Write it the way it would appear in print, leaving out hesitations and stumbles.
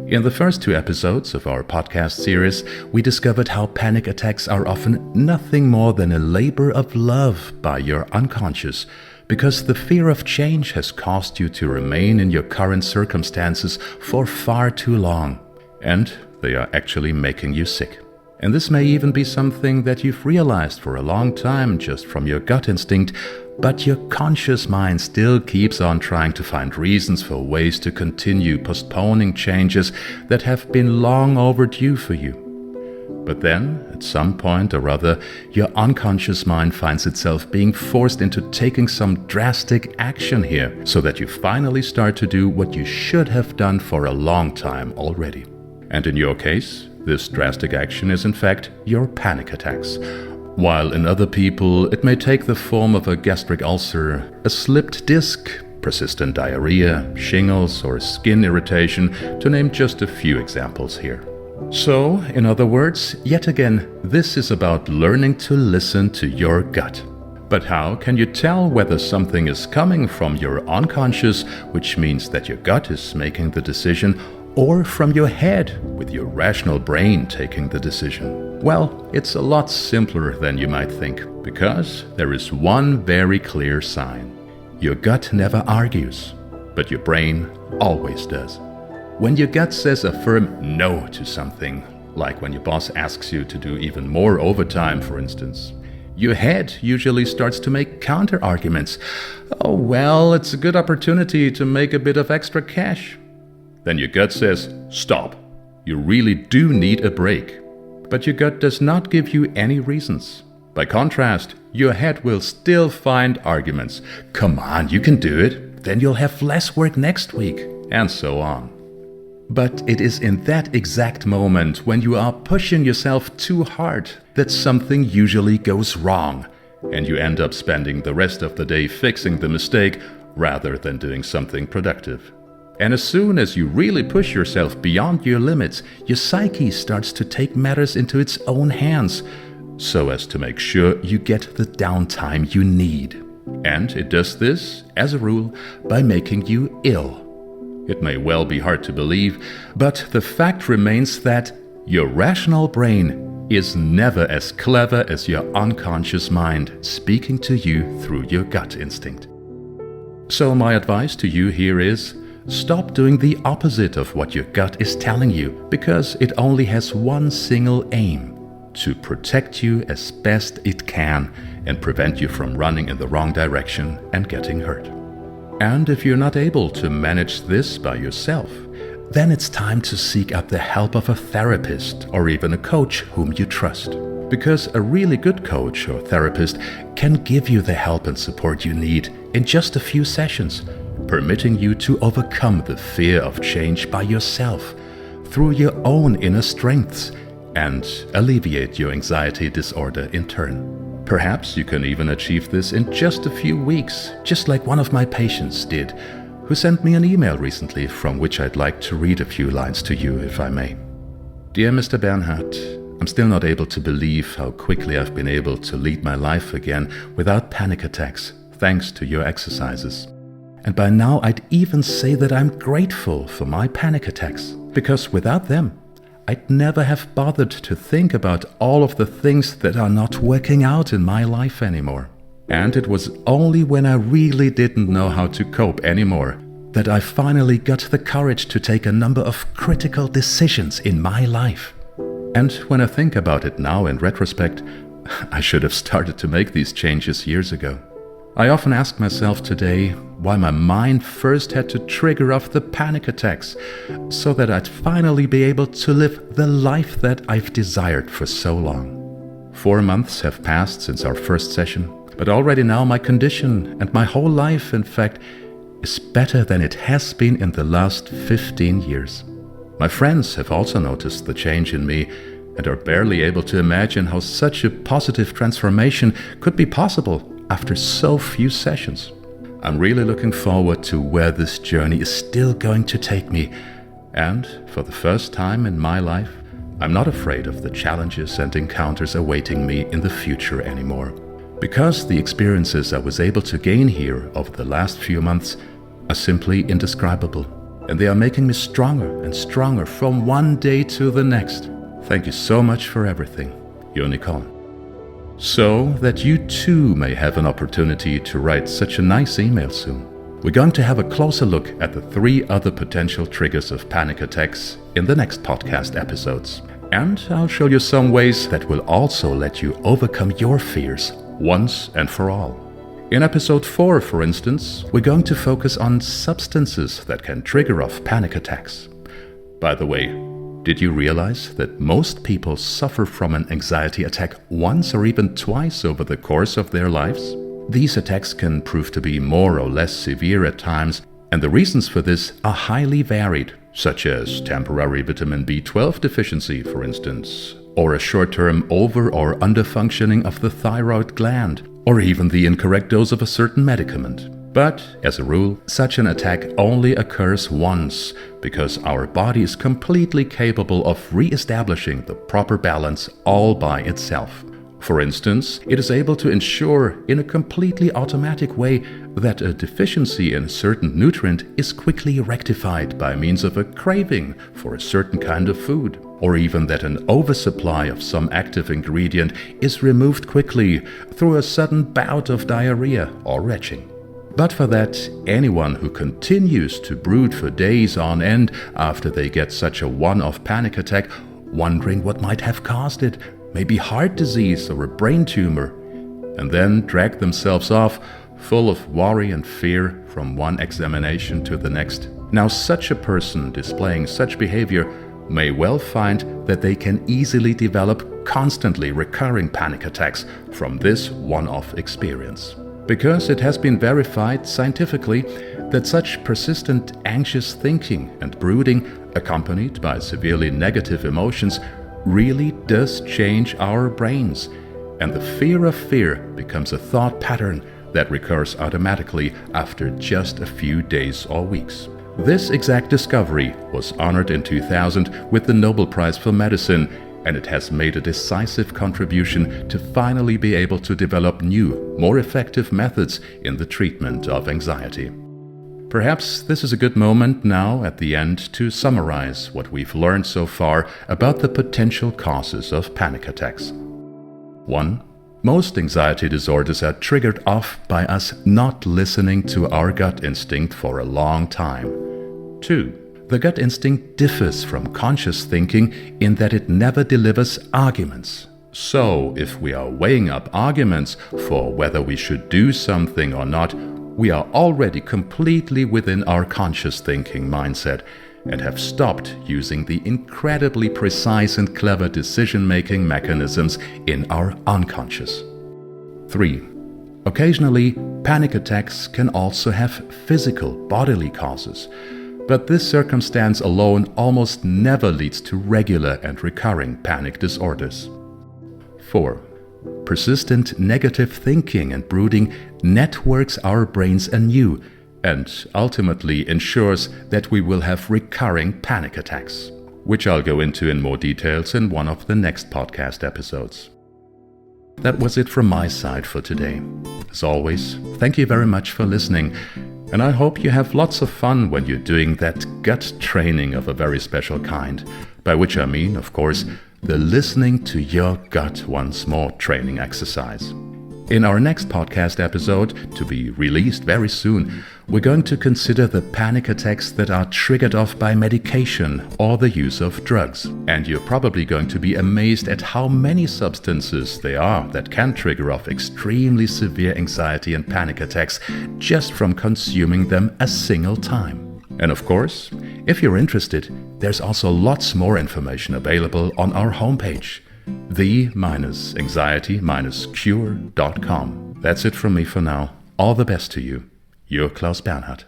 In the first 2 episodes of our podcast series, we discovered how panic attacks are often nothing more than a labor of love by your unconscious, because the fear of change has caused you to remain in your current circumstances for far too long, and they are actually making you sick. And this may even be something that you've realized for a long time just from your gut instinct, but your conscious mind still keeps on trying to find reasons for ways to continue postponing changes that have been long overdue for you. But then, at some point or other, your unconscious mind finds itself being forced into taking some drastic action here, so that you finally start to do what you should have done for a long time already. And in your case, this drastic action is in fact your panic attacks. While in other people it may take the form of a gastric ulcer, a slipped disc, persistent diarrhea, shingles, or skin irritation, to name just a few examples here. So, in other words, yet again, this is about learning to listen to your gut. But how can you tell whether something is coming from your unconscious, which means that your gut is making the decision, or from your head, with your rational brain taking the decision? Well, it's a lot simpler than you might think, because there is one very clear sign. Your gut never argues, but your brain always does. When your gut says a firm no to something, like when your boss asks you to do even more overtime, for instance, your head usually starts to make counter-arguments. Oh, well, it's a good opportunity to make a bit of extra cash. Then your gut says, stop, you really do need a break. But your gut does not give you any reasons. By contrast, your head will still find arguments. Come on, you can do it. Then you'll have less work next week, and so on. But it is in that exact moment when you are pushing yourself too hard that something usually goes wrong, and you end up spending the rest of the day fixing the mistake rather than doing something productive. And as soon as you really push yourself beyond your limits, your psyche starts to take matters into its own hands, so as to make sure you get the downtime you need. And it does this, as a rule, by making you ill. It may well be hard to believe, but the fact remains that your rational brain is never as clever as your unconscious mind speaking to you through your gut instinct. So my advice to you here is, stop doing the opposite of what your gut is telling you, because it only has one single aim: to protect you as best it can and prevent you from running in the wrong direction and getting hurt. And if you're not able to manage this by yourself, then it's time to seek out the help of a therapist or even a coach whom you trust. Because a really good coach or therapist can give you the help and support you need in just a few sessions, permitting you to overcome the fear of change by yourself, through your own inner strengths, and alleviate your anxiety disorder in turn. Perhaps you can even achieve this in just a few weeks, just like one of my patients did, who sent me an email recently from which I'd like to read a few lines to you, if I may. Dear Mr. Bernhard, I'm still not able to believe how quickly I've been able to lead my life again without panic attacks, thanks to your exercises. And by now I'd even say that I'm grateful for my panic attacks, because without them, I'd never have bothered to think about all of the things that are not working out in my life anymore. And it was only when I really didn't know how to cope anymore that I finally got the courage to take a number of critical decisions in my life. And when I think about it now in retrospect, I should have started to make these changes years ago. I often ask myself today why my mind first had to trigger off the panic attacks, so that I'd finally be able to live the life that I've desired for so long. 4 months have passed since our first session, but already now my condition and my whole life, in fact, is better than it has been in the last 15 years. My friends have also noticed the change in me and are barely able to imagine how such a positive transformation could be possible after so few sessions. I'm really looking forward to where this journey is still going to take me, and for the first time in my life, I'm not afraid of the challenges and encounters awaiting me in the future anymore, because the experiences I was able to gain here over the last few months are simply indescribable. and they are making me stronger and stronger from one day to the next. Thank you so much for everything, your Nicole. So that you too may have an opportunity to write such a nice email soon, we're going to have a closer look at the 3 other potential triggers of panic attacks in the next podcast episodes. And I'll show you some ways that will also let you overcome your fears once and for all. In episode 4, for instance, we're going to focus on substances that can trigger off panic attacks. By the way, did you realize that most people suffer from an anxiety attack once or even twice over the course of their lives? These attacks can prove to be more or less severe at times, and the reasons for this are highly varied, such as temporary vitamin B12 deficiency, for instance, or a short-term over- or underfunctioning of the thyroid gland, or even the incorrect dose of a certain medicament. But, as a rule, such an attack only occurs once, because our body is completely capable of re-establishing the proper balance all by itself. For instance, it is able to ensure in a completely automatic way that a deficiency in a certain nutrient is quickly rectified by means of a craving for a certain kind of food, or even that an oversupply of some active ingredient is removed quickly through a sudden bout of diarrhea or retching. But for that, anyone who continues to brood for days on end after they get such a one-off panic attack, wondering what might have caused it, maybe heart disease or a brain tumor, and then drag themselves off, full of worry and fear from one examination to the next. Now, such a person displaying such behavior may well find that they can easily develop constantly recurring panic attacks from this one-off experience. Because it has been verified scientifically that such persistent anxious thinking and brooding, accompanied by severely negative emotions, really does change our brains, and the fear of fear becomes a thought pattern that recurs automatically after just a few days or weeks. This exact discovery was honored in 2000 with the Nobel Prize for Medicine, and it has made a decisive contribution to finally be able to develop new, more effective methods in the treatment of anxiety. Perhaps this is a good moment now at the end to summarize what we've learned so far about the potential causes of panic attacks. 1. Most anxiety disorders are triggered off by us not listening to our gut instinct for a long time. 2. The gut instinct differs from conscious thinking in that it never delivers arguments. So, if we are weighing up arguments for whether we should do something or not, we are already completely within our conscious thinking mindset and have stopped using the incredibly precise and clever decision-making mechanisms in our unconscious. 3. Occasionally, panic attacks can also have physical, bodily causes, but this circumstance alone almost never leads to regular and recurring panic disorders. 4. Persistent negative thinking and brooding networks our brains anew and ultimately ensures that we will have recurring panic attacks, which I'll go into in more details in one of the next podcast episodes. That was it from my side for today. As always, thank you very much for listening, and I hope you have lots of fun when you're doing that gut training of a very special kind, by which I mean, of course, the listening to your gut once more training exercise. In our next podcast episode, to be released very soon, we're going to consider the panic attacks that are triggered off by medication or the use of drugs. And you're probably going to be amazed at how many substances there are that can trigger off extremely severe anxiety and panic attacks just from consuming them a single time. And of course, if you're interested, there's also lots more information available on our homepage, the-anxiety-cure.com. That's it from me for now. All the best to you. Your Klaus Bernhard.